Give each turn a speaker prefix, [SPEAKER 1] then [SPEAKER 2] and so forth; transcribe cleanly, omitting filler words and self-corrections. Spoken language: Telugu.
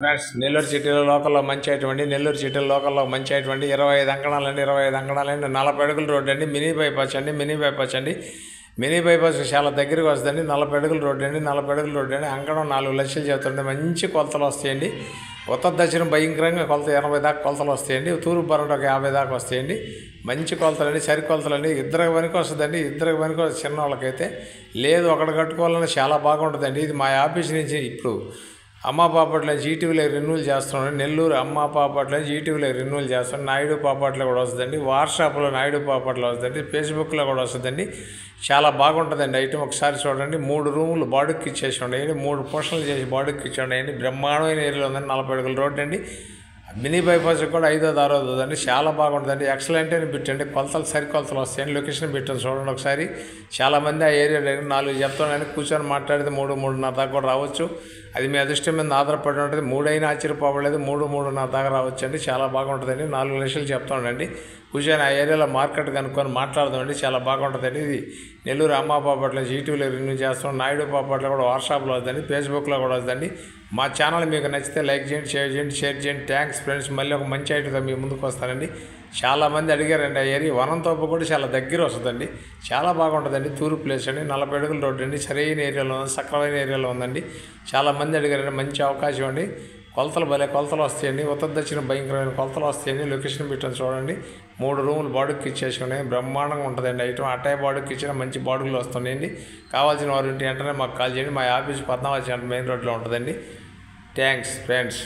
[SPEAKER 1] ఫ్రెండ్స్ నెల్లూరు సిటీలో లోకల్లో మంచి అటువంటి నెల్లూరు సిటీలో లోకల్లో మంచి అటువంటి 25 అంకణాలండి 25 అంకణాలండి 40 అడుగుల రోడ్డు అండి మినీ బైపాస్ అండి మినీ బైపాస్ చాలా దగ్గరికి వస్తుందండి 40 అడుగుల రోడ్డు అండి 40 అడుగుల రోడ్డు అండి అంకణం 4 లక్షలు చెప్తుండే మంచి కొలతలు వస్తాయండి ఉత్తర దక్షిణం భయంకరంగా కొలత 80 దాకా కొలతలు వస్తాయండి తూర్పు బరంట 50 దాకా వస్తాయండి మంచి కొలతలండి సరి కొలతలండి ఇద్దరికి పనికి వస్తుందండి ఇద్దరికి పనికి వస్తుంది చిన్న వాళ్ళకైతే లేదు ఒకటి కట్టుకోవాలని చాలా బాగుంటుందండి ఇది మా ఆఫీస్ నుంచి ఇప్పుడు అమ్మా పాపట్లో జీటీవీలో రెన్యూల్ చేస్తున్నాడు నెల్లూరు అమ్మా పాపట్లో జీటీవీలో రెన్యూల్ చేస్తున్నాడు నాయుడు పాపట్లో కూడా వస్తుందండి వాట్సాప్లో నాయుడు పాపట్లో వస్తుందండి ఫేస్బుక్లో కూడా వస్తుందండి చాలా బాగుంటుందండి ఐటమ్ ఒకసారి చూడండి 3 రూములు బాడుక్కి ఇచ్చేసి ఉన్నాయండి 3 పోర్షన్లు చేసి బాడుక్కి ఇచ్చి ఉన్నాయండి బ్రహ్మాండమైన ఏరియాలో ఉందండి 40 అడుగుల రోడ్డు అండి మినీ బైపాస్ కూడా 5వ 6వ అండి చాలా బాగుంటుందండి ఎక్సలెంట్ అని పెట్టండి కొలతలు సరి కొలతలు వస్తాయండి లొకేషన్ పెట్టండి చూడండి ఒకసారి చాలామంది ఆ ఏరియా 4 చెప్తానని కూర్చొని మాట్లాడితే 3-3:30 దాకా కూడా రావచ్చు అది మీ అదృష్టం మీద ఆధారపడి ఉంటుంది 3 అయినా ఆశ్చర్యపోవలేదు 3-3:30 దాకా రావచ్చు అండి చాలా బాగుంటుందండి 4 లక్షలు చెప్తానండి కూర్చొని ఆ ఏరియాలో మార్కెట్ కనుక్కొని మాట్లాడదామండి చాలా బాగుంటుందండి ఇది నెల్లూరు అమ్మా పాపట్లో జీటీవీలో రిన్యూ చేస్తాం నాయుడు పాపట్లో కూడా వాట్సాప్లో వస్తుందండి ఫేస్బుక్లో కూడా వస్తుందండి మా ఛానల్ మీకు నచ్చితే లైక్ చేయండి షేర్ చేయండి థ్యాంక్స్ ఫ్రెండ్స్ మళ్ళీ ఒక మంచి ఐటమ్తో మీ ముందుకు వస్తానండి చాలామంది అడిగారండి ఆ ఏరియా వనంతోపు కూడా చాలా దగ్గర వస్తుందండి చాలా బాగుంటుందండి తూర్పు ప్లేస్ అండి 40 అడుగుల రోడ్డు అండి సరైన ఏరియాలో ఉంది సక్రమైన ఏరియాలో ఉందండి చాలామంది అడిగారండి మంచి అవకాశం అండి కొలతలు భలే కొలతలు వస్తాయండి ఉత్తర దక్షిణ భయంకరమైన కొలతలు వస్తాయండి లొకేషన్ పెట్టని చూడండి 3 రూములు బాడుక్కి ఇచ్చేసి ఉన్నాయి బ్రహ్మాండంగా ఉంటుందండి ఐటమ్ అటాయ్ బాడుక్కి ఇచ్చిన మంచి బాడుగులు వస్తున్నాయండి కావాల్సిన వారు ఉంటే వెంటనే మాకు కాల్ చేయండి మా ఆఫీస్ 14 మెయిన్ రోడ్లో ఉంటుందండి థ్యాంక్స్ ఫ్రెండ్స్